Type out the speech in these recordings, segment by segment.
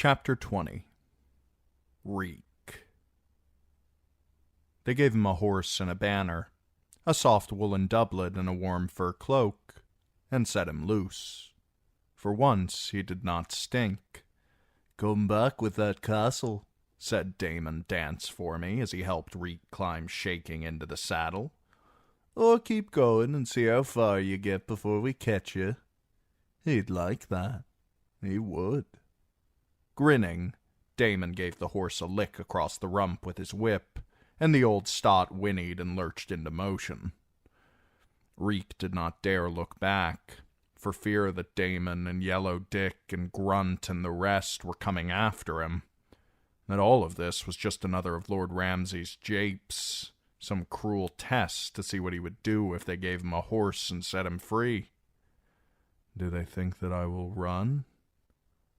Chapter 20. Reek. They gave him a horse and a banner, a soft woolen doublet and a warm fur cloak, and set him loose. For once he did not stink. "Come back with that castle," said Damon Dance for me as he helped Reek climb shaking into the saddle. "Or keep going and see how far you get before we catch you." He'd like that. He would. Grinning, Damon gave the horse a lick across the rump with his whip, and the old stot whinnied and lurched into motion. Reek did not dare look back, for fear that Damon and Yellow Dick and Grunt and the rest were coming after him. That all of this was just another of Lord Ramsay's japes, some cruel test to see what he would do if they gave him a horse and set him free. Do they think that I will run?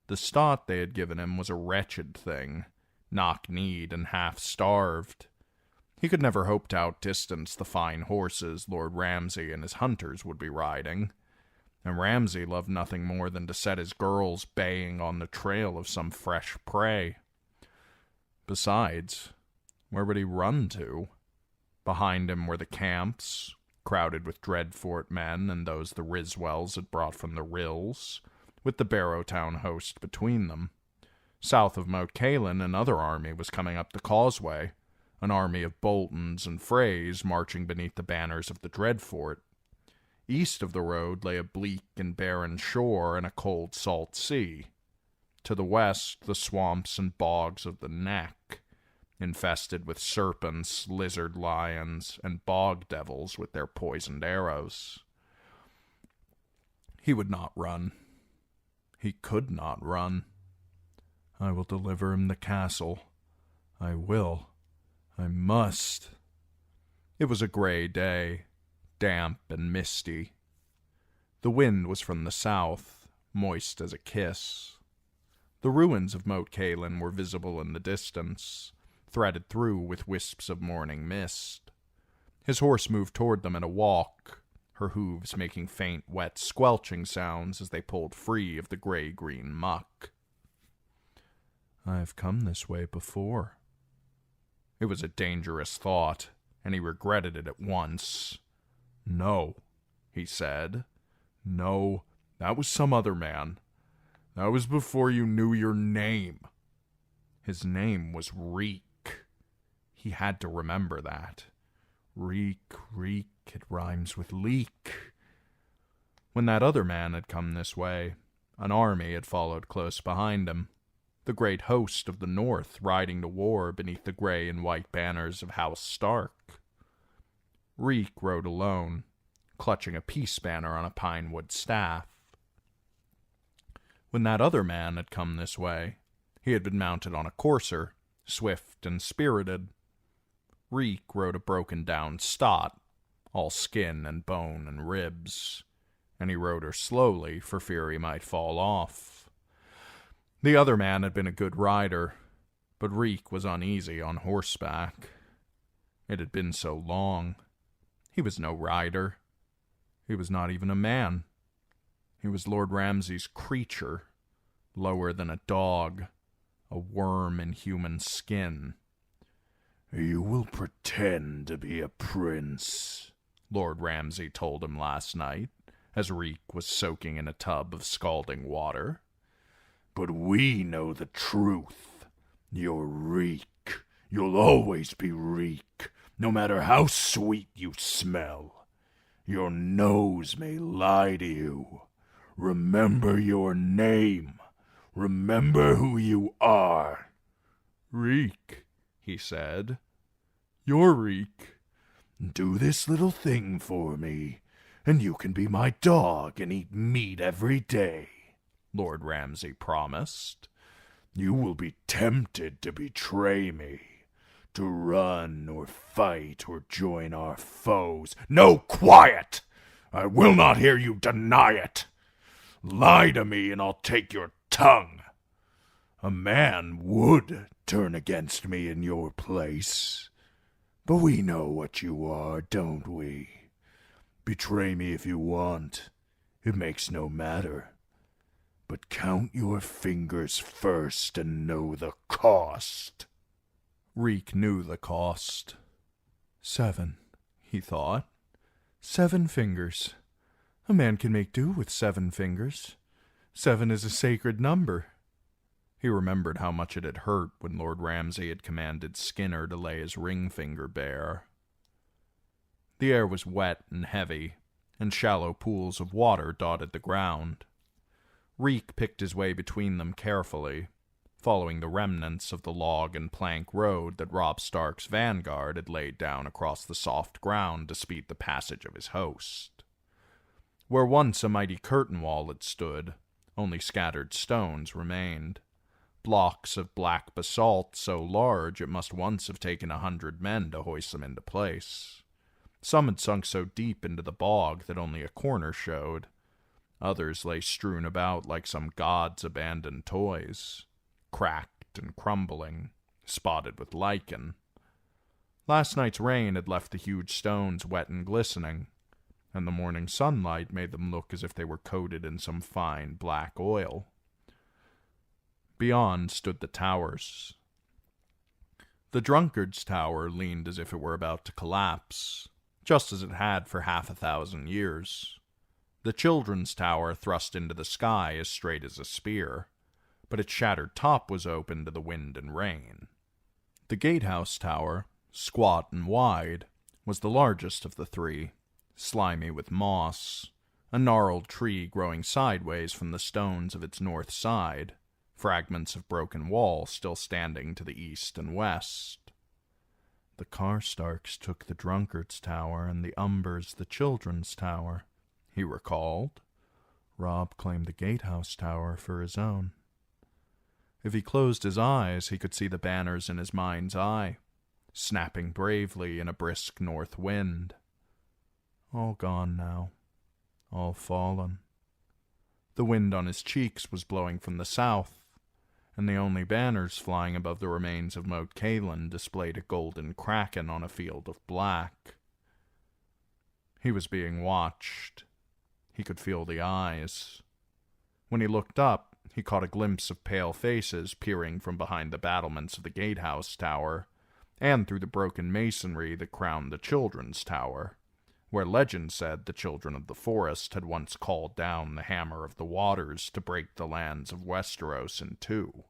The stot they had given him was a wretched thing, knock-kneed and half-starved. He could never hope to outdistance the fine horses Lord Ramsay and his hunters would be riding, and Ramsay loved nothing more than to set his girls baying on the trail of some fresh prey. Besides, where would he run to? Behind him were the camps, crowded with Dreadfort men and those the Riswells had brought from the Rills, with the Barrowtown host between them. South of Moat Cailin, another army was coming up the causeway, an army of Boltons and Freys marching beneath the banners of the Dreadfort. East of the road lay a bleak and barren shore and a cold salt sea. To the west, the swamps and bogs of the Neck, infested with serpents, lizard lions, and bog devils with their poisoned arrows. He would not run. He could not run. I will deliver him the castle. I will. I must. It was a gray day, damp and misty. The wind was from the south, moist as a kiss. The ruins of Moat Cailin were visible in the distance, threaded through with wisps of morning mist. His horse moved toward them at a walk, her hooves making faint, wet, squelching sounds as they pulled free of the gray-green muck. I have come this way before. It was a dangerous thought, and he regretted it at once. "No," he said. "No, that was some other man. That was before you knew your name." His name was Reek. He had to remember that. Reek, Reek, it rhymes with leak. When that other man had come this way, an army had followed close behind him, the great host of the North riding to war beneath the gray and white banners of House Stark. Reek rode alone, clutching a peace banner on a pine-wood staff. When that other man had come this way, he had been mounted on a courser, swift and spirited. Reek rode a broken-down stot, all skin and bone and ribs, and he rode her slowly for fear he might fall off. The other man had been a good rider, but Reek was uneasy on horseback. It had been so long. He was no rider. He was not even a man. He was Lord Ramsay's creature, lower than a dog, a worm in human skin. "You will pretend to be a prince," Lord Ramsay told him last night, as Reek was soaking in a tub of scalding water. "But we know the truth. You're Reek. You'll always be Reek, no matter how sweet you smell. Your nose may lie to you. Remember your name. Remember who you are." "Reek," he said. "You're Reek. Do this little thing for me, and you can be my dog and eat meat every day," Lord Ramsay promised. "You will be tempted to betray me, to run or fight or join our foes." "No, quiet! I will not hear you deny it. Lie to me and I'll take your tongue. A man would turn against me in your place. But we know what you are, don't we? Betray me if you want. It makes no matter. But count your fingers first and know the cost. Reek knew the cost. 7, he thought. 7 fingers. A man can make do with 7 fingers. 7 is a sacred number. He remembered how much it had hurt when Lord Ramsay had commanded Skinner to lay his ring finger bare. The air was wet and heavy, and shallow pools of water dotted the ground. Reek picked his way between them carefully, following the remnants of the log and plank road that Robb Stark's vanguard had laid down across the soft ground to speed the passage of his host. Where once a mighty curtain wall had stood, only scattered stones remained, blocks of black basalt so large it must once have taken 100 men to hoist them into place. Some had sunk so deep into the bog that only a corner showed. Others lay strewn about like some god's abandoned toys, cracked and crumbling, spotted with lichen. Last night's rain had left the huge stones wet and glistening, and the morning sunlight made them look as if they were coated in some fine black oil. Beyond stood the towers. The drunkard's tower leaned as if it were about to collapse, just as it had for 50 years. The children's tower thrust into the sky as straight as a spear, but its shattered top was open to the wind and rain. The gatehouse tower, squat and wide, was the largest of the 3, slimy with moss, a gnarled tree growing sideways from the stones of its north side, fragments of broken wall still standing to the east and west. The Karstarks took the drunkard's tower and the Umbers the children's tower, he recalled. Robb claimed the gatehouse tower for his own. If he closed his eyes, he could see the banners in his mind's eye, snapping bravely in a brisk north wind. All gone now, all fallen. The wind on his cheeks was blowing from the south, and the only banners flying above the remains of Moat Cailin displayed a golden kraken on a field of black. He was being watched. He could feel the eyes. When he looked up, he caught a glimpse of pale faces peering from behind the battlements of the gatehouse tower, and through the broken masonry that crowned the children's tower, where legend said the children of the forest had once called down the hammer of the waters to break the lands of Westeros in 2.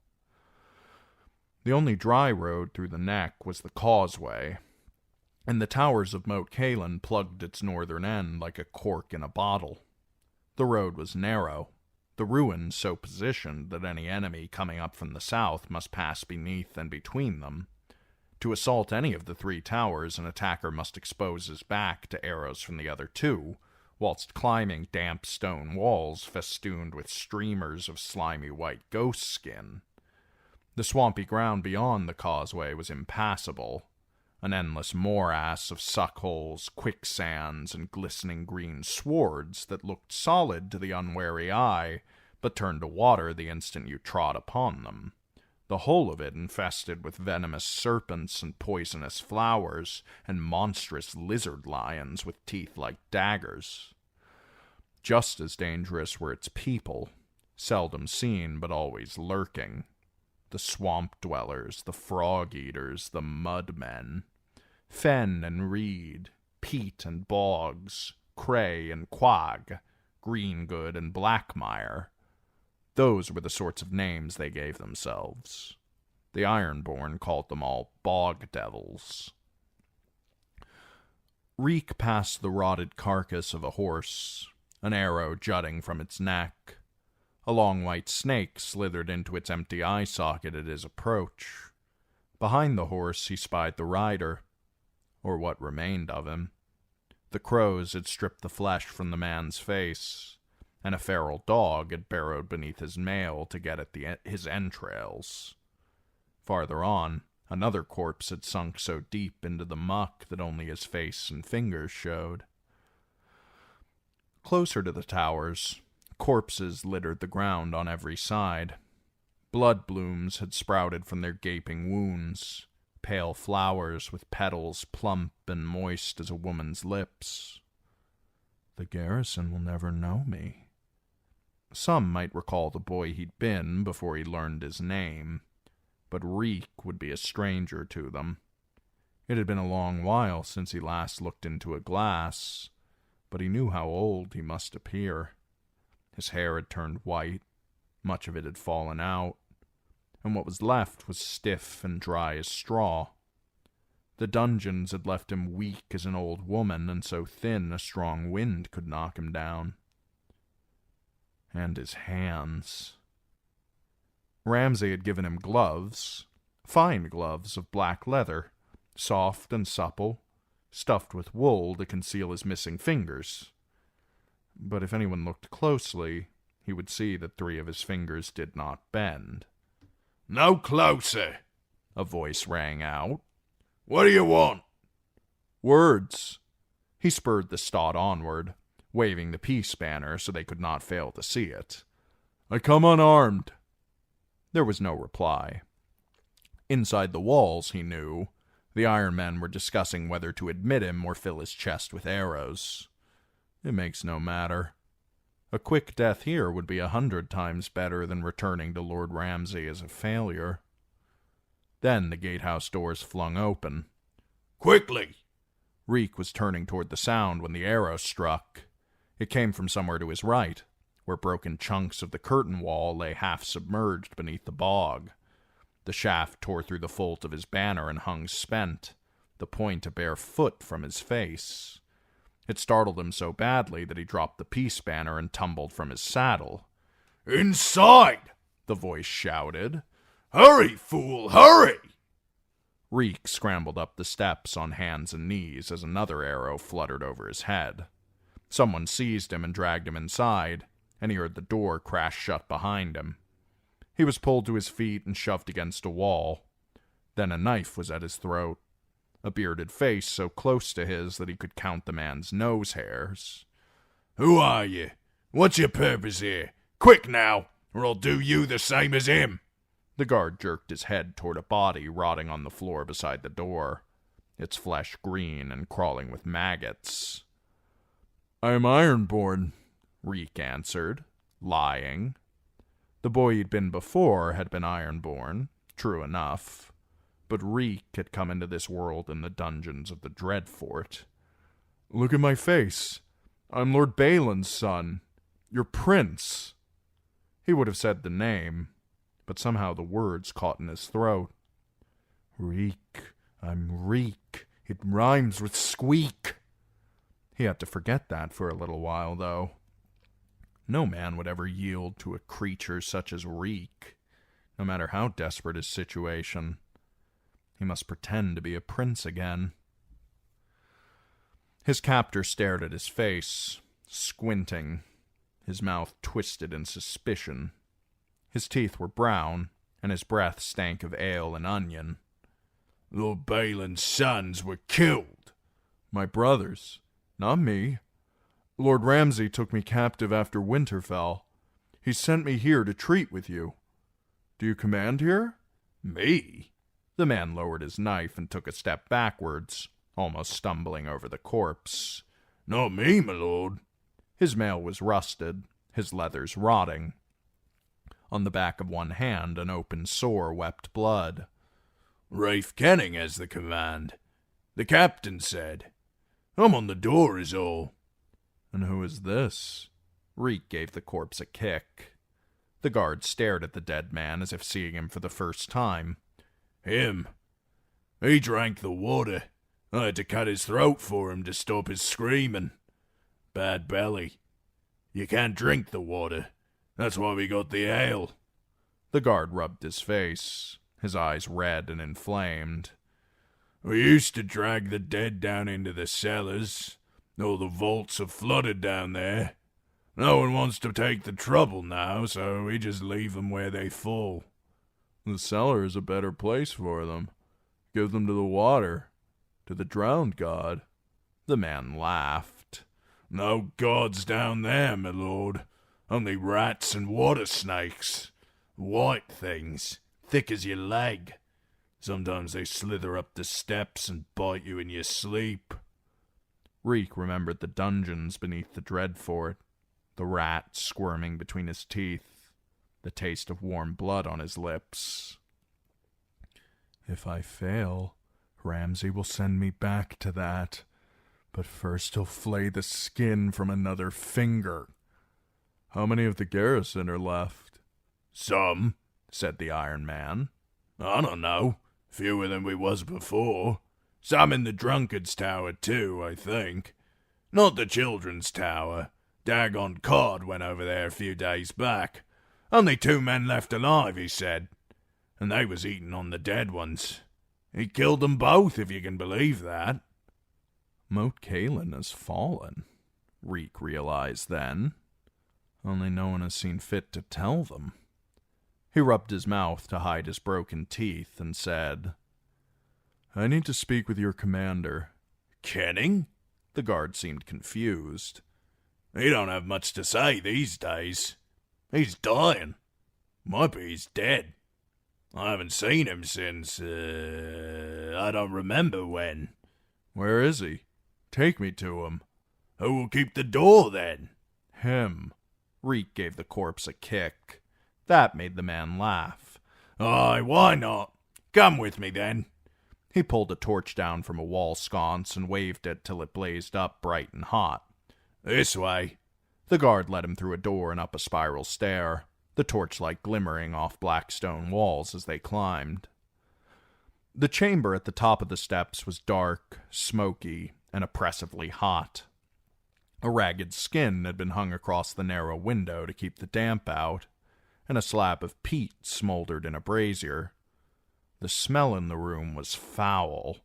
The only dry road through the neck was the causeway, and the towers of Moat Cailin plugged its northern end like a cork in a bottle. The road was narrow, the ruins so positioned that any enemy coming up from the south must pass beneath and between them. To assault any of the 3 towers, an attacker must expose his back to arrows from the other 2, whilst climbing damp stone walls festooned with streamers of slimy white ghost skin. The swampy ground beyond the causeway was impassable, an endless morass of suckholes, quicksands, and glistening green swords that looked solid to the unwary eye, but turned to water the instant you trod upon them, the whole of it infested with venomous serpents and poisonous flowers, and monstrous lizard lions with teeth like daggers. Just as dangerous were its people, seldom seen but always lurking. The swamp dwellers, the frog-eaters, the mud-men. Fen and reed, peat and bogs, cray and quag, greengood and blackmire. Those were the sorts of names they gave themselves. The Ironborn called them all bog devils. Reek passed the rotted carcass of a horse, an arrow jutting from its neck. A long white snake slithered into its empty eye socket at his approach. Behind the horse he spied the rider, or what remained of him. The crows had stripped the flesh from the man's face, and a feral dog had burrowed beneath his mail to get at his entrails. Farther on, another corpse had sunk so deep into the muck that only his face and fingers showed. Closer to the towers, corpses littered the ground on every side. Blood blooms had sprouted from their gaping wounds, pale flowers with petals plump and moist as a woman's lips. The garrison will never know me. Some might recall the boy he'd been before he learned his name, but Reek would be a stranger to them. It had been a long while since he last looked into a glass, but he knew how old he must appear. His hair had turned white, much of it had fallen out, and what was left was stiff and dry as straw. The dungeons had left him weak as an old woman, and so thin a strong wind could knock him down. And his hands. Ramsay had given him gloves, fine gloves of black leather, soft and supple, stuffed with wool to conceal his missing fingers. But if anyone looked closely, he would see that 3 of his fingers did not bend. "No closer," a voice rang out. "What do you want?" Words. He spurred the stot onward, waving the peace banner so they could not fail to see it. "I come unarmed." There was no reply. Inside the walls, he knew, the Iron Men were discussing whether to admit him or fill his chest with arrows. It makes no matter. A quick death here would be 100 times better than returning to Lord Ramsay as a failure. Then the gatehouse doors flung open. "Quickly!" Reek was turning toward the sound when the arrow struck. It came from somewhere to his right, where broken chunks of the curtain wall lay half submerged beneath the bog. The shaft tore through the fold of his banner and hung spent, the point a bare foot from his face. It startled him so badly that he dropped the peace banner and tumbled from his saddle. "Inside!" the voice shouted. "Hurry, fool, hurry!" Reek scrambled up the steps on hands and knees as another arrow fluttered over his head. Someone seized him and dragged him inside, and he heard the door crash shut behind him. He was pulled to his feet and shoved against a wall. Then a knife was at his throat, a bearded face so close to his that he could count the man's nose hairs. "Who are you? What's your purpose here? Quick now, or I'll do you the same as him." The guard jerked his head toward a body rotting on the floor beside the door, its flesh green and crawling with maggots. "I am Ironborn," Reek answered, lying. The boy he'd been before had been Ironborn, true enough, but Reek had come into this world in the dungeons of the Dreadfort. "Look at my face. I'm Lord Balin's son, your prince." He would have said the name, but somehow the words caught in his throat. "Reek, I'm Reek. It rhymes with squeak." He had to forget that for a little while, though. No man would ever yield to a creature such as Reek, no matter how desperate his situation. He must pretend to be a prince again. His captor stared at his face, squinting, his mouth twisted in suspicion. His teeth were brown, and his breath stank of ale and onion. "Lord Balin's sons were killed." "My brothers, not me. Lord Ramsay took me captive after Winterfell. He sent me here to treat with you. Do you command here?" "Me?" The man lowered his knife and took a step backwards, almost stumbling over the corpse. "Not me, my lord." His mail was rusted, his leathers rotting. On the back of one hand, an open sore wept blood. "Rafe Kenning has the command. The captain said. I'm on the door is all." "And who is this?" Reek gave the corpse a kick. The guard stared at the dead man as if seeing him for the first time. "Him. He drank the water. I had to cut his throat for him to stop his screaming. Bad belly. You can't drink the water. That's why we got the ale." The guard rubbed his face, his eyes red and inflamed. "We used to drag the dead down into the cellars. All the vaults are flooded down there. No one wants to take the trouble now, so we just leave them where they fall." "The cellar is a better place for them. Give them to the water, to the drowned god." The man laughed. "No gods down there, my lord. Only rats and water snakes. White things, thick as your leg. Sometimes they slither up the steps and bite you in your sleep." Reek remembered the dungeons beneath the Dreadfort. the rat squirming between his teeth, the taste of warm blood on his lips. If I fail, Ramsay will send me back to that, but first he'll flay the skin from another finger. How many of the garrison are left? Some, said the Iron Man. I don't know. Fewer than we was before. Some in the drunkard's tower, too, I think. Not the children's tower. Dagon Cod went over there a few days back. Only 2 men left alive, he said. And they was eating on the dead ones. He killed them both, if you can believe that. Moat Cailin has fallen, Reek realized then. Only no one has seen fit to tell them. He rubbed his mouth to hide his broken teeth and said, I need to speak with your commander. Kenning? The guard seemed confused. He don't have much to say these days. He's dying. Might be he's dead. I haven't seen him since, I don't remember when. Where is he? Take me to him. Who will keep the door, then? Him. Reek gave the corpse a kick. That made the man laugh. Aye, why not? Come with me, then. He pulled a torch down from a wall sconce and waved it till it blazed up bright and hot. This way. The guard led him through a door and up a spiral stair, the torchlight glimmering off black stone walls as they climbed. The chamber at the top of the steps was dark, smoky, and oppressively hot. A ragged skin had been hung across the narrow window to keep the damp out, and a slab of peat smoldered in a brazier. The smell in the room was foul,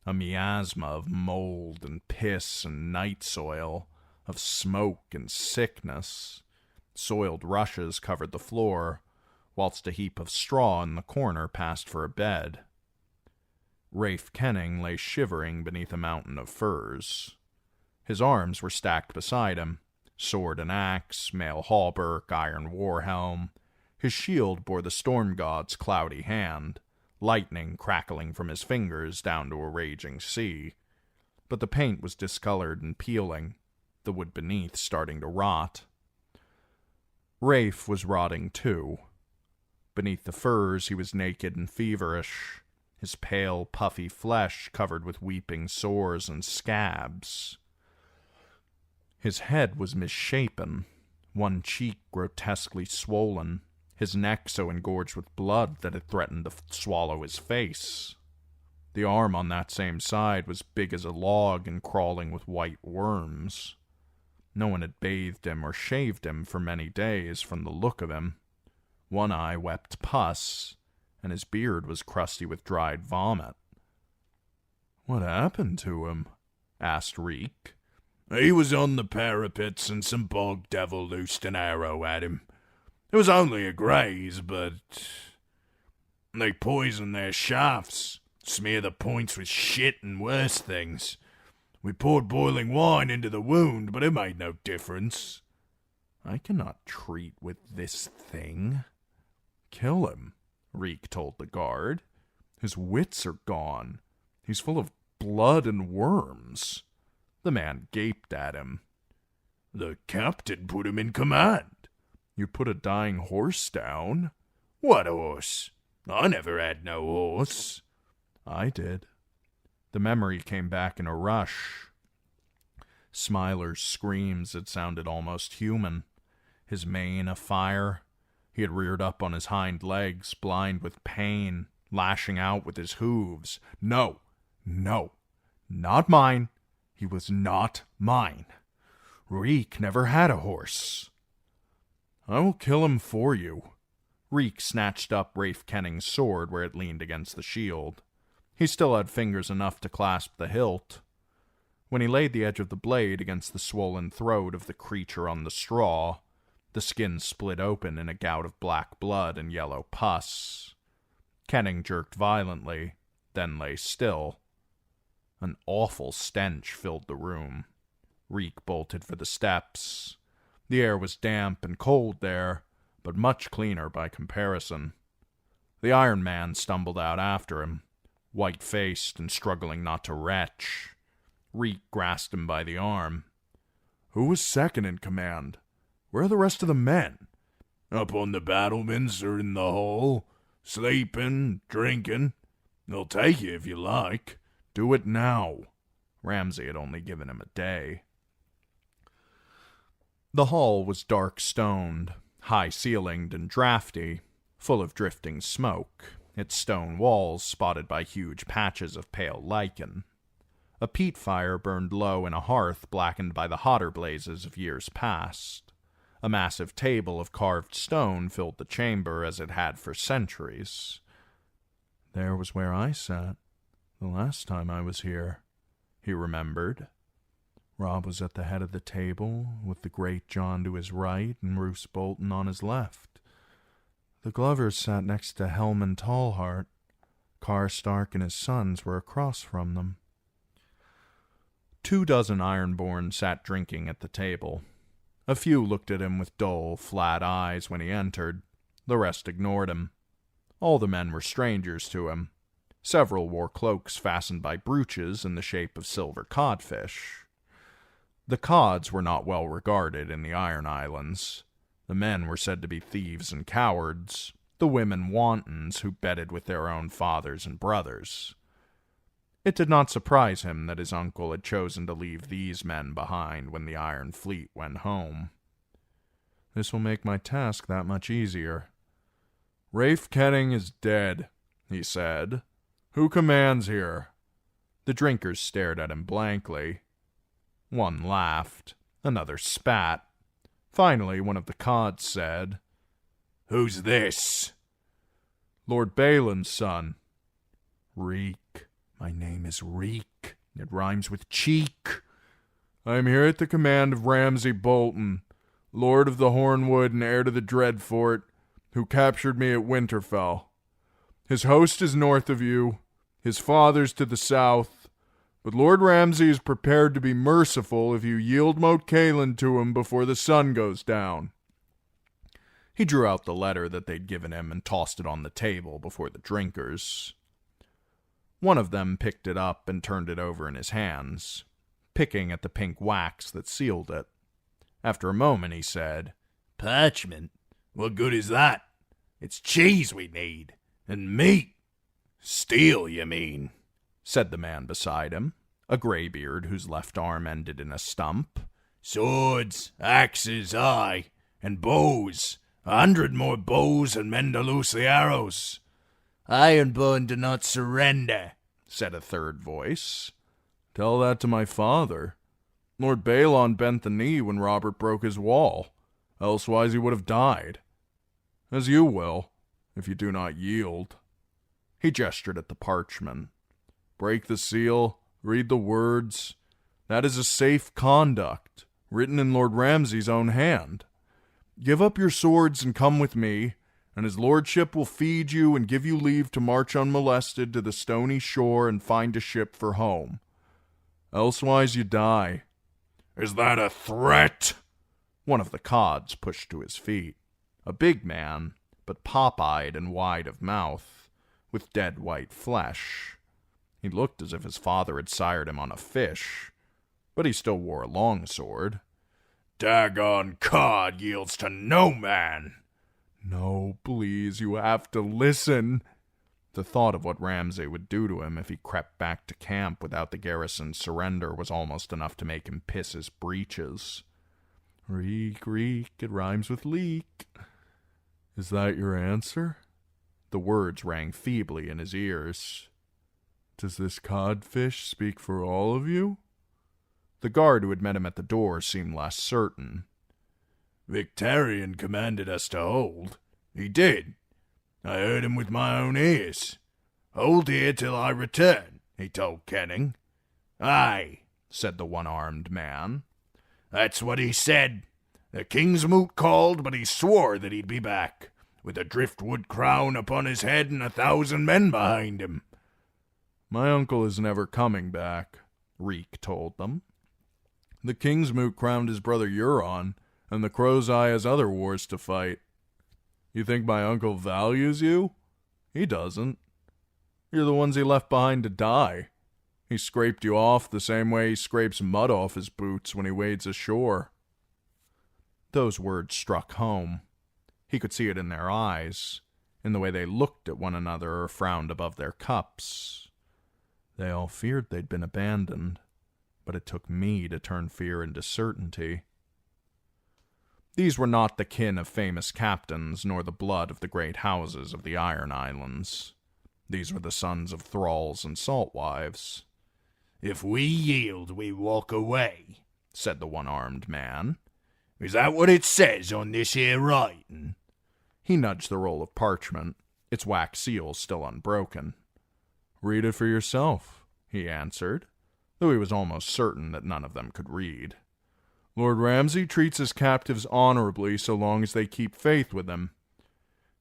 a miasma of mold and piss and night soil, of smoke and sickness. Soiled rushes covered the floor, whilst a heap of straw in the corner passed for a bed. Rafe Kenning lay shivering beneath a mountain of furs. His arms were stacked beside him, sword and axe, mail hauberk, iron war helm. His shield bore the storm god's cloudy hand, lightning crackling from his fingers down to a raging sea. But the paint was discolored and peeling, the wood beneath starting to rot. Rafe was rotting too. Beneath the furs he was naked and feverish, his pale, puffy flesh covered with weeping sores and scabs. His head was misshapen, one cheek grotesquely swollen, his neck so engorged with blood that it threatened to swallow his face. The arm on that same side was big as a log and crawling with white worms. No one had bathed him or shaved him for many days from the look of him. One eye wept pus, and his beard was crusty with dried vomit. "What happened to him?" asked Reek. "He was on the parapets and some bog devil loosed an arrow at him. It was only a graze, but they poison their shafts, smear the points with shit and worse things. We poured boiling wine into the wound, but it made no difference." "I cannot treat with this thing." "Kill him," Reek told the guard. "His wits are gone. He's full of blood and worms." The man gaped at him. "The captain put him in command." "You put a dying horse down?" "What horse? I never had no horse." "I did." The memory came back in a rush. Smiler's screams had sounded almost human. His mane afire. He had reared up on his hind legs, blind with pain, lashing out with his hooves. No, not mine. He was not mine. Reek never had a horse. "I will kill him for you." Reek snatched up Rafe Kenning's sword where it leaned against the shield. He still had fingers enough to clasp the hilt. When he laid the edge of the blade against the swollen throat of the creature on the straw, the skin split open in a gout of black blood and yellow pus. Kenning jerked violently, then lay still. An awful stench filled the room. Reek bolted for the steps. The air was damp and cold there, but much cleaner by comparison. The Iron Man stumbled out after him, white-faced and struggling not to retch. Reek grasped him by the arm. "Who was second in command?" Where are the rest of the men? Up on the battlements or in the hall, sleeping, drinking. They'll take you if you like. Do it now. Ramsay had only given him a day. The hall was dark-stoned, high-ceilinged and drafty, full of drifting smoke, its stone walls spotted by huge patches of pale lichen. A peat fire burned low in a hearth blackened by the hotter blazes of years past. A massive table of carved stone filled the chamber as it had for centuries. There was where I sat the last time I was here, he remembered. Rob was at the head of the table, with the great John to his right and Roose Bolton on his left. The Glovers sat next to Helman Tallheart. Carr Stark and his sons were across from them. 24 Ironborn sat drinking at the table. A few looked at him with dull, flat eyes when he entered. The rest ignored him. All the men were strangers to him. Several wore cloaks fastened by brooches in the shape of silver codfish. The cods were not well regarded in the Iron Islands. The men were said to be thieves and cowards, the women wantons who bedded with their own fathers and brothers. It did not surprise him that his uncle had chosen to leave these men behind when the Iron Fleet went home. This will make my task that much easier. Rafe Kenning is dead, he said. Who commands here? The drinkers stared at him blankly. One laughed, another spat. Finally, one of the cods said, Who's this? Lord Balin's son. Reek. My name is Reek. It rhymes with cheek. I am here at the command of Ramsay Bolton, Lord of the Hornwood and heir to the Dreadfort, who captured me at Winterfell. His host is north of you, his father's to the south, but Lord Ramsay is prepared to be merciful if you yield Moat Cailin to him before the sun goes down. He drew out the letter that they'd given him and tossed it on the table before the drinkers. One of them picked it up and turned it over in his hands, picking at the pink wax that sealed it. After a moment he said, Parchment? What good is that? It's cheese we need, and meat. Steel, you mean, said the man beside him, a graybeard whose left arm ended in a stump. Swords, axes, aye, and bows. 100 more bows and men to loose the arrows. Ironborn do not surrender, said a third voice. Tell that to my father. Lord Balon bent the knee when Robert broke his wall, elsewise he would have died. As you will, if you do not yield. He gestured at the parchment. Break the seal, read the words. That is a safe conduct, written in Lord Ramsay's own hand. Give up your swords and come with me, and his lordship will feed you and give you leave to march unmolested to the stony shore and find a ship for home. Elsewise you die. Is that a threat? One of the cods pushed to his feet. A big man, but pop-eyed and wide of mouth, with dead white flesh. He looked as if his father had sired him on a fish, but he still wore a long sword. Dagon cod yields to no man. No, please, you have to listen. The thought of what Ramsay would do to him if he crept back to camp without the garrison's surrender was almost enough to make him piss his breeches. Reek, reek, it rhymes with leak. Is that your answer? The words rang feebly in his ears. Does this codfish speak for all of you? The guard who had met him at the door seemed less certain. Victarion commanded us to hold. He did. I heard him with my own ears. Hold here till I return, he told Kenning. Aye, said the one-armed man. That's what he said. The king's moot called, but he swore that he'd be back, with a driftwood crown upon his head and 1,000 men behind him. My uncle is never coming back, Reek told them. The king's moot crowned his brother Euron, and the Crow's Eye has other wars to fight. You think my uncle values you? He doesn't. You're the ones he left behind to die. He scraped you off the same way he scrapes mud off his boots when he wades ashore. Those words struck home. He could see it in their eyes, in the way they looked at one another or frowned above their cups. They all feared they'd been abandoned, but it took me to turn fear into certainty. These were not the kin of famous captains, nor the blood of the great houses of the Iron Islands. These were the sons of thralls and salt-wives. "If we yield, we walk away," said the one-armed man. "Is that what it says on this here writing?" He nudged the roll of parchment, its wax seal still unbroken. "Read it for yourself," he answered, though he was almost certain that none of them could read. "Lord Ramsay treats his captives honorably so long as they keep faith with him.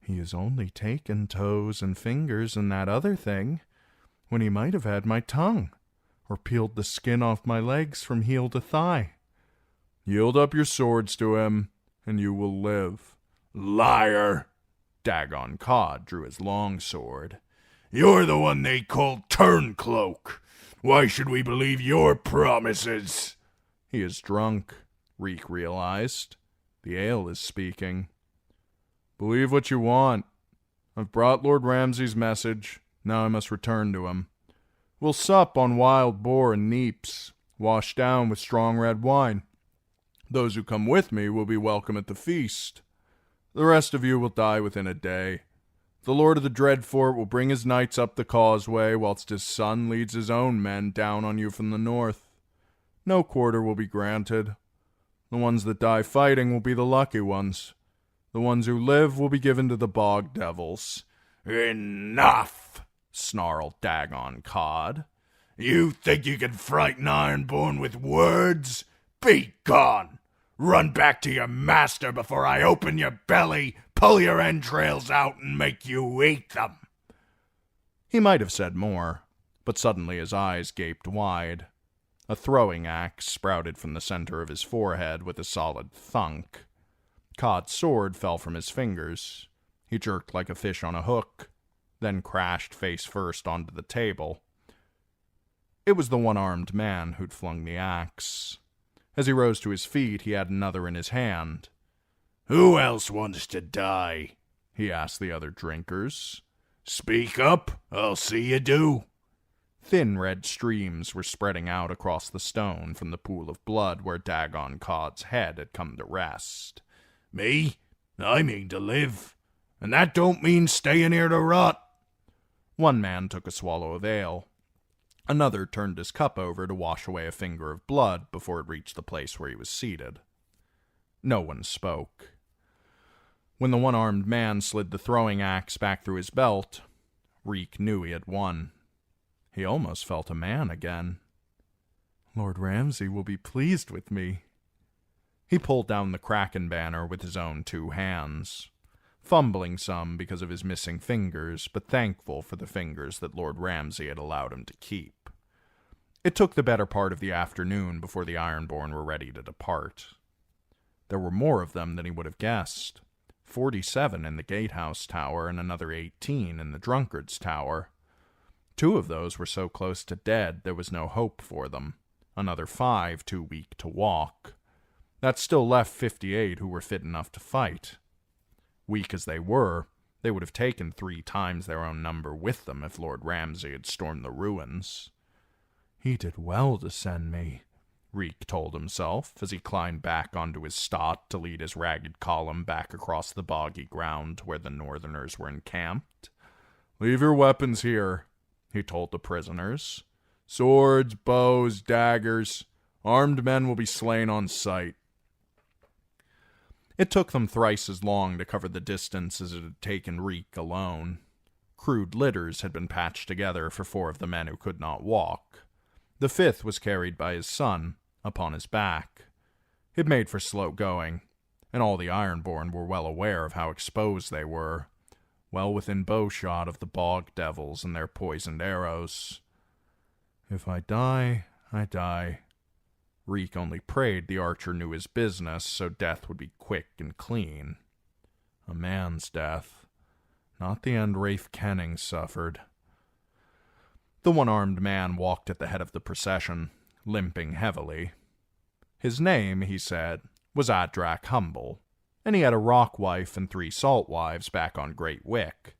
He has only taken toes and fingers and that other thing, when he might have had my tongue, or peeled the skin off my legs from heel to thigh. Yield up your swords to him, and you will live." "Liar!" Dagon Cod drew his long sword. "You're the one they call Turncloak. Why should we believe your promises?" He is drunk, Reek realized. The ale is speaking. "Believe what you want. I've brought Lord Ramsay's message. Now I must return to him. We'll sup on wild boar and neeps, washed down with strong red wine. Those who come with me will be welcome at the feast. The rest of you will die within a day. The Lord of the Dread Fort will bring his knights up the causeway, whilst his son leads his own men down on you from the north. No quarter will be granted. The ones that die fighting will be the lucky ones. The ones who live will be given to the bog devils." "Enough!" snarled Dagon Cod. "You think you can frighten Ironborn with words? Be gone! Run back to your master before I open your belly, pull your entrails out, and make you eat them." He might have said more, but suddenly his eyes gaped wide. A throwing axe sprouted from the center of his forehead with a solid thunk. Cod's sword fell from his fingers. He jerked like a fish on a hook, then crashed face first onto the table. It was the one-armed man who'd flung the axe. As he rose to his feet, he had another in his hand. "Who else wants to die?" he asked the other drinkers. "Speak up, I'll see you do." Thin red streams were spreading out across the stone from the pool of blood where Dagon Cod's head had come to rest. "Me? I mean to live, and that don't mean staying here to rot." One man took a swallow of ale. Another turned his cup over to wash away a finger of blood before it reached the place where he was seated. No one spoke. When the one-armed man slid the throwing axe back through his belt, Reek knew he had won. He almost felt a man again. "Lord Ramsay will be pleased with me." He pulled down the Kraken banner with his own 2 hands, fumbling some because of his missing fingers, but thankful for the fingers that Lord Ramsay had allowed him to keep. It took the better part of the afternoon before the Ironborn were ready to depart. There were more of them than he would have guessed. 47 in the Gatehouse Tower and another 18 in the Drunkard's Tower. 2 of those were so close to dead there was no hope for them. Another 5 too weak to walk. That still left 58 who were fit enough to fight. Weak as they were, they would have taken 3 times their own number with them if Lord Ramsay had stormed the ruins. He did well to send me, Reek told himself as he climbed back onto his stot to lead his ragged column back across the boggy ground where the northerners were encamped. "Leave your weapons here," he told the prisoners. "Swords, bows, daggers. Armed men will be slain on sight." It took them thrice as long to cover the distance as it had taken Reek alone. Crude litters had been patched together for 4 of the men who could not walk. The 5th was carried by his son, upon his back. It made for slow going, and all the Ironborn were well aware of how exposed they were, well within bowshot of the bog devils and their poisoned arrows. If I die, I die. Reek only prayed the archer knew his business, so death would be quick and clean. A man's death, not the end Rafe Kenning suffered. The one-armed man walked at the head of the procession, limping heavily. His name, he said, was Adrak Humble, and he had a rock wife and 3 salt wives back on Great Wick.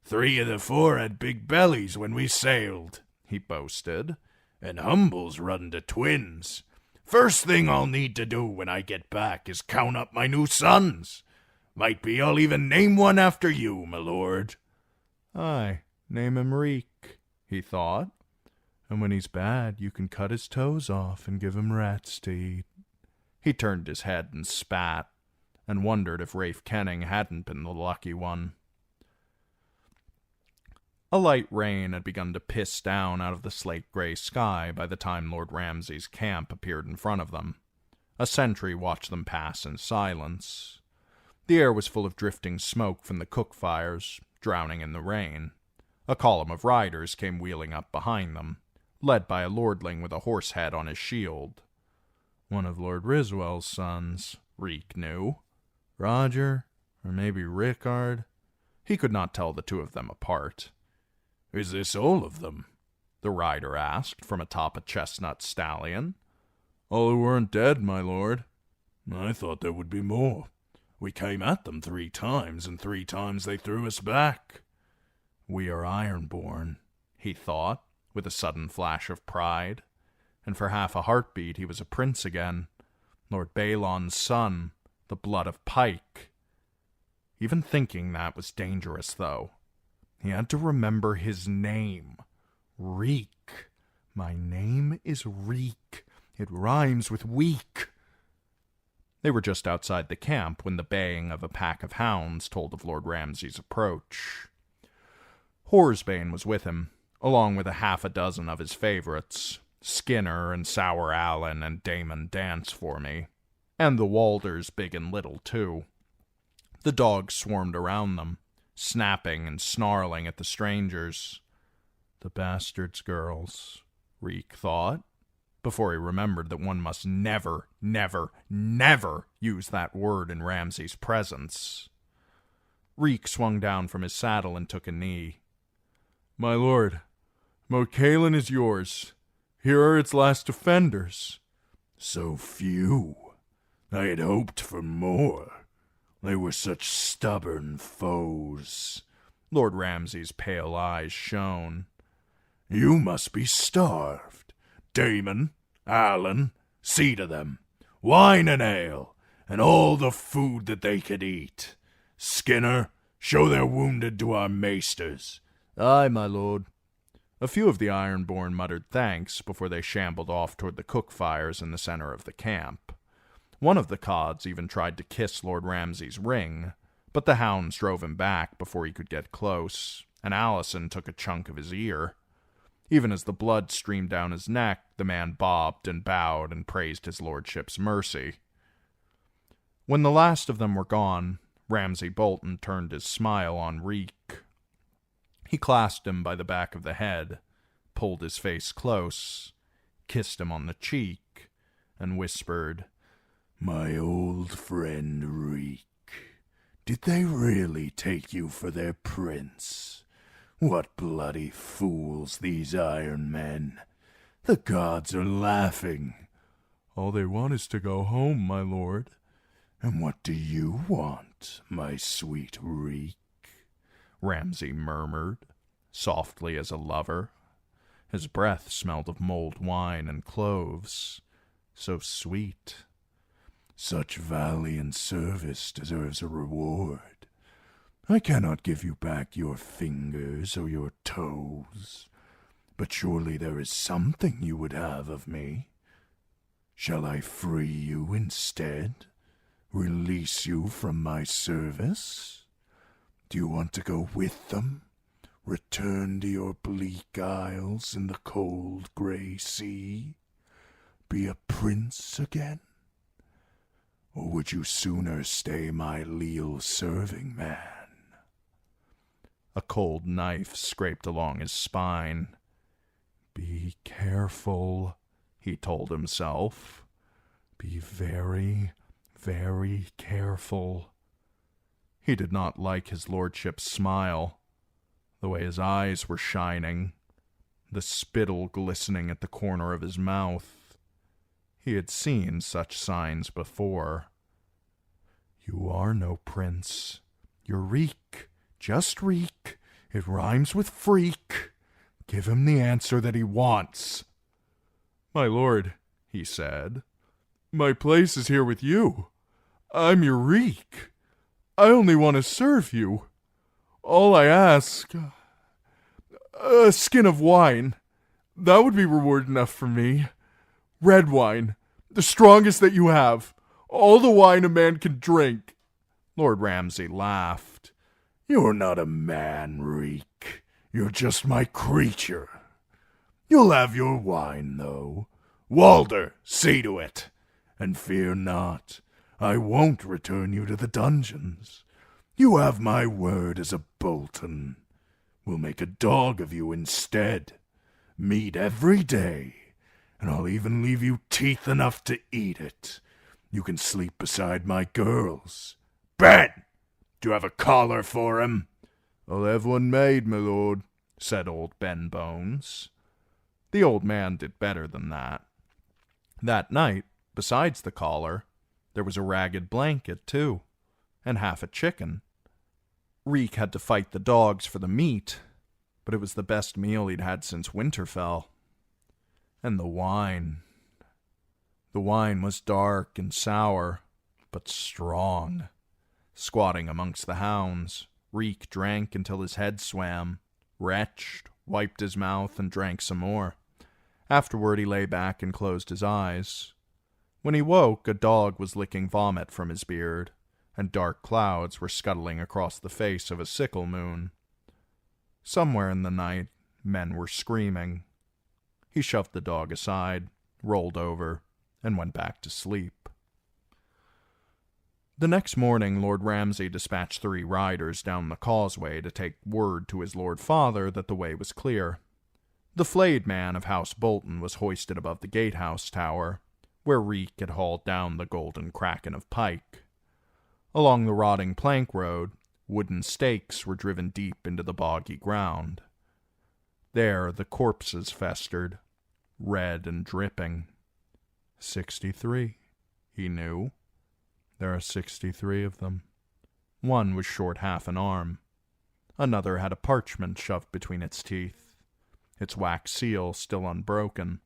3 of the 4 had big bellies when we sailed, he boasted, and Humble's run to twins. First thing I'll need to do when I get back is count up my new sons. Might be I'll even name one after you, my lord. Aye, name him Reek, he thought. And when he's bad, you can cut his toes off and give him rats to eat. He turned his head and spat, and wondered if Rafe Kenning hadn't been the lucky one. A light rain had begun to piss down out of the slate-gray sky by the time Lord Ramsay's camp appeared in front of them. A sentry watched them pass in silence. The air was full of drifting smoke from the cook fires, drowning in the rain. A column of riders came wheeling up behind them, led by a lordling with a horse head on his shield. One of Lord Riswell's sons, Reek knew. Roger, or maybe Rickard. He could not tell the 2 of them apart. Is this all of them? The rider asked from atop a chestnut stallion. All who weren't dead, my lord. I thought there would be more. We came at them 3 times, and 3 times they threw us back. We are Ironborn, he thought, with a sudden flash of pride. And for half a heartbeat he was a prince again. Lord Balon's son, the blood of Pike. Even thinking that was dangerous, though. He had to remember his name. Reek. My name is Reek. It rhymes with weak. They were just outside the camp when the baying of a pack of hounds told of Lord Ramsay's approach. Horsebane was with him, along with 6 of his favorites, Skinner and Sour Allen and Damon Dance for me, and the Walders big and little, too. The dogs swarmed around them, snapping and snarling at the strangers. The bastards' girls, Reek thought, before he remembered that one must never, never, never use that word in Ramsay's presence. Reek swung down from his saddle and took a knee. My lord, Moat Cailin is yours. Here are its last defenders. So few. I had hoped for more. They were such stubborn foes. Lord Ramsay's pale eyes shone. You must be starved. Damon, Allen, see to them. Wine and ale, and all the food that they could eat. Skinner, show their wounded to our maesters. Aye, my lord. A few of the Ironborn muttered thanks before they shambled off toward the cook fires in the center of the camp. One of the cods even tried to kiss Lord Ramsay's ring, but the hounds drove him back before he could get close, and Allison took a chunk of his ear. Even as the blood streamed down his neck, the man bobbed and bowed and praised his lordship's mercy. When the last of them were gone, Ramsay Bolton turned his smile on Reek. He clasped him by the back of the head, pulled his face close, kissed him on the cheek, and whispered, My old friend Reek, did they really take you for their prince? What bloody fools these Iron Men. The gods are laughing. All they want is to go home, my lord. And what do you want, my sweet Reek? Ramsay murmured, softly as a lover. His breath smelled of mulled wine and cloves, so sweet. Such valiant service deserves a reward. I cannot give you back your fingers or your toes, but surely there is something you would have of me. Shall I free you instead? Release you from my service? Do you want to go with them? Return to your bleak isles in the cold gray sea? Be a prince again? Or would you sooner stay my leal serving man? A cold knife scraped along his spine. Be careful, he told himself. Be very, very careful. He did not like his lordship's smile, the way his eyes were shining, the spittle glistening at the corner of his mouth. He had seen such signs before. "You are no prince. You're Reek. Just Reek. It rhymes with freak. Give him the answer that he wants." "My lord," he said, "my place is here with you. I'm your Reek. I only want to serve you. All I ask, a skin of wine. That would be reward enough for me. Red wine, the strongest that you have. All the wine a man can drink." Lord Ramsay laughed. "You're not a man, Reek. You're just my creature. You'll have your wine, though. Walder, see to it. And fear not, I won't return you to the dungeons. You have my word as a Bolton. We'll make a dog of you instead. Meat every day, and I'll even leave you teeth enough to eat it. You can sleep beside my girls. Ben, do you have a collar for him?" "I'll have one made, my lord," said old Ben Bones. The old man did better than that. That night, besides the collar, there was a ragged blanket, too, and half a chicken. Reek had to fight the dogs for the meat, but it was the best meal he'd had since Winterfell. And the wine. The wine was dark and sour, but strong. Squatting amongst the hounds, Reek drank until his head swam, retched, wiped his mouth, and drank some more. Afterward he lay back and closed his eyes. When he woke, a dog was licking vomit from his beard, and dark clouds were scuttling across the face of a sickle moon. Somewhere in the night, men were screaming. He shoved the dog aside, rolled over, and went back to sleep. The next morning, Lord Ramsay dispatched 3 riders down the causeway to take word to his Lord Father that the way was clear. The flayed man of House Bolton was hoisted above the gatehouse tower, where Reek had hauled down the golden kraken of pike. Along the rotting plank road, wooden stakes were driven deep into the boggy ground. There the corpses festered, red and dripping. 63, he knew. There are 63 of them. One was short half an arm. Another had a parchment shoved between its teeth, its wax seal still unbroken.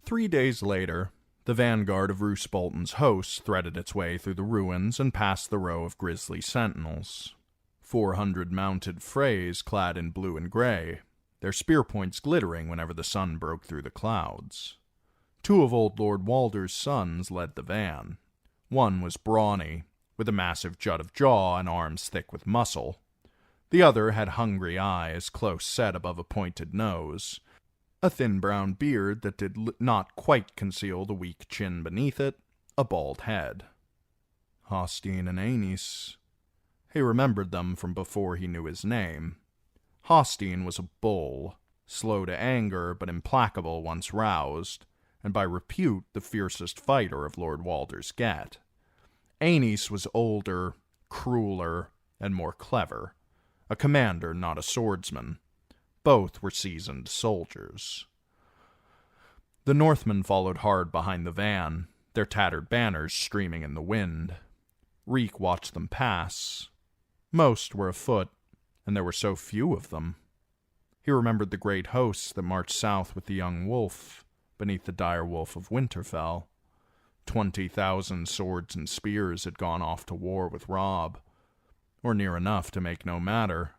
3 days later, the vanguard of Roose Bolton's hosts threaded its way through the ruins and past the row of grisly sentinels. 400 mounted Freys clad in blue and gray, their spear points glittering whenever the sun broke through the clouds. 2 of old Lord Walder's sons led the van. One was brawny, with a massive jut of jaw and arms thick with muscle. The other had hungry eyes close set above a pointed nose, a thin brown beard that did not quite conceal the weak chin beneath it, a bald head. Hostine and Aenys. He remembered them from before he knew his name. Hostine was a bull, slow to anger but implacable once roused, and by repute the fiercest fighter of Lord Walder's get. Aenys was older, crueler, and more clever, a commander, not a swordsman. Both were seasoned soldiers. The Northmen followed hard behind the van, their tattered banners streaming in the wind. Reek watched them pass. Most were afoot, and there were so few of them. He remembered the great hosts that marched south with the young wolf, beneath the dire wolf of Winterfell. 20,000 swords and spears had gone off to war with Robb, or near enough to make no matter,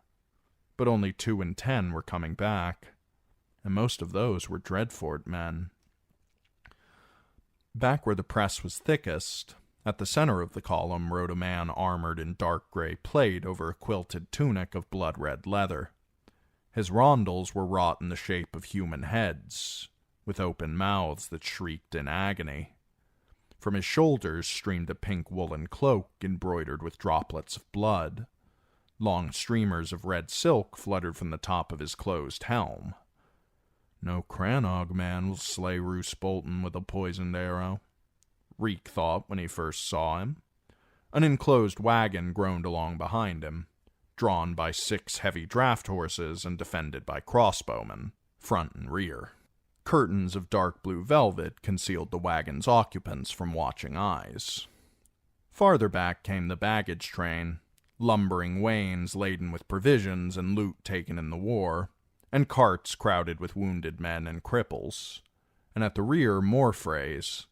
but only 2 in 10 were coming back, and most of those were Dreadfort men. Back where the press was thickest, at the center of the column rode a man armored in dark gray plate over a quilted tunic of blood-red leather. His rondels were wrought in the shape of human heads, with open mouths that shrieked in agony. From his shoulders streamed a pink woolen cloak embroidered with droplets of blood. Long streamers of red silk fluttered from the top of his closed helm. No Crannog man will slay Roose Bolton with a poisoned arrow, Reek thought when he first saw him. An enclosed wagon groaned along behind him, drawn by 6 heavy draft horses and defended by crossbowmen, front and rear. Curtains of dark blue velvet concealed the wagon's occupants from watching eyes. Farther back came the baggage train, lumbering wains laden with provisions and loot taken in the war, and carts crowded with wounded men and cripples. And at the rear, more frays,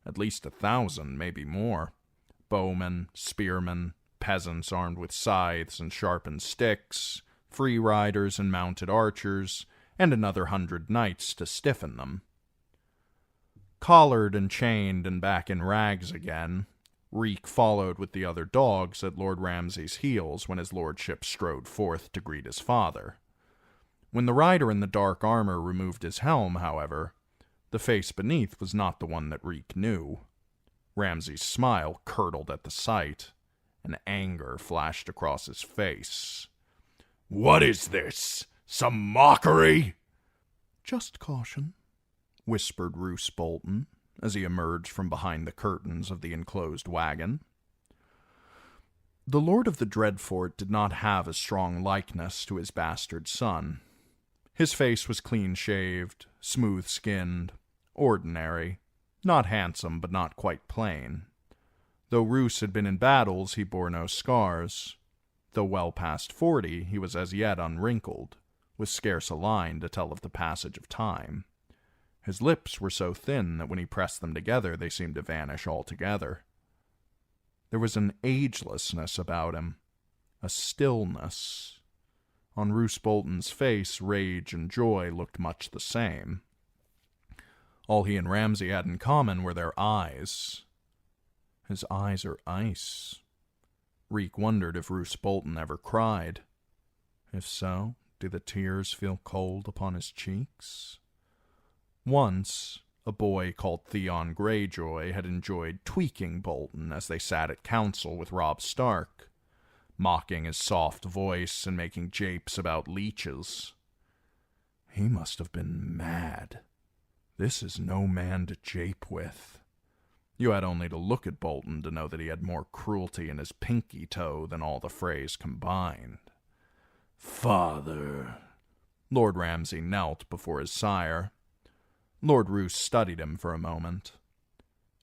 at least 1,000, maybe more. Bowmen, spearmen, peasants armed with scythes and sharpened sticks, free riders and mounted archers, and another 100 knights to stiffen them. Collared and chained and back in rags again, Reek followed with the other dogs at Lord Ramsay's heels when his lordship strode forth to greet his father. When the rider in the dark armor removed his helm, however, the face beneath was not the one that Reek knew. Ramsay's smile curdled at the sight, and anger flashed across his face. "What is this? Some mockery?" "Just caution," whispered Roose Bolton, as he emerged from behind the curtains of the enclosed wagon. The Lord of the Dreadfort did not have a strong likeness to his bastard son. His face was clean-shaved, smooth-skinned, ordinary, not handsome but not quite plain. Though Roose had been in battles, he bore no scars. Though well past 40, he was as yet unwrinkled, with scarce a line to tell of the passage of time. His lips were so thin that when he pressed them together they seemed to vanish altogether. There was an agelessness about him, a stillness. On Roose Bolton's face, rage and joy looked much the same. All he and Ramsay had in common were their eyes. His eyes are ice. Reek wondered if Roose Bolton ever cried. If so, do the tears feel cold upon his cheeks? Once, a boy called Theon Greyjoy had enjoyed tweaking Bolton as they sat at council with Robb Stark, mocking his soft voice and making japes about leeches. He must have been mad. This is no man to jape with. You had only to look at Bolton to know that he had more cruelty in his pinky toe than all the Freys combined. "Father." Lord Ramsay knelt before his sire. Lord Roose studied him for a moment.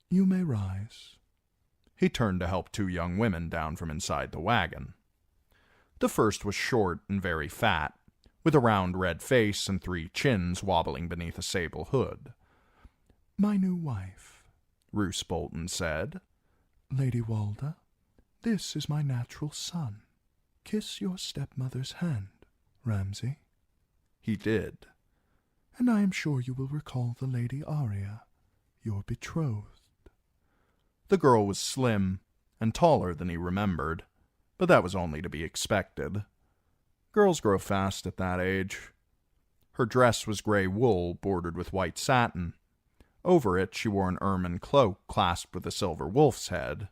"You may rise." He turned to help 2 young women down from inside the wagon. The first was short and very fat, with a round red face and 3 chins wobbling beneath a sable hood. "My new wife," Roose Bolton said. "Lady Walda, this is my natural son. Kiss your stepmother's hand, Ramsay." He did. "And I am sure you will recall the Lady Arya, your betrothed." The girl was slim and taller than he remembered, but that was only to be expected. Girls grow fast at that age. Her dress was gray wool bordered with white satin. Over it she wore an ermine cloak clasped with a silver wolf's head.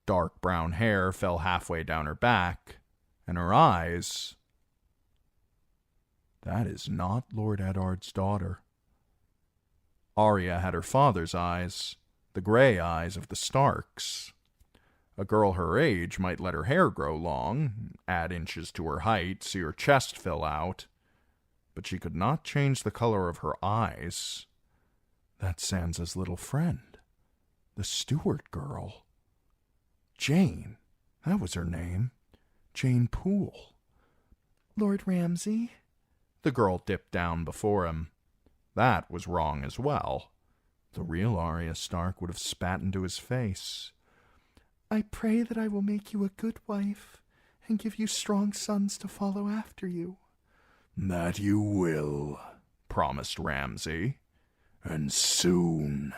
Dark brown hair fell halfway down her back, and her eyes... That is not Lord Eddard's daughter. Arya had her father's eyes, the gray eyes of the Starks. A girl her age might let her hair grow long, add inches to her height, see her chest fill out, but she could not change the color of her eyes. That's Sansa's little friend, the Stewart girl. Jane, that was her name. Jane Poole. "Lord Ramsay?" The girl dipped down before him. That was wrong as well. The real Arya Stark would have spat into his face. "I pray that I will make you a good wife and give you strong sons to follow after you." "That you will," promised Ramsay. "and soon."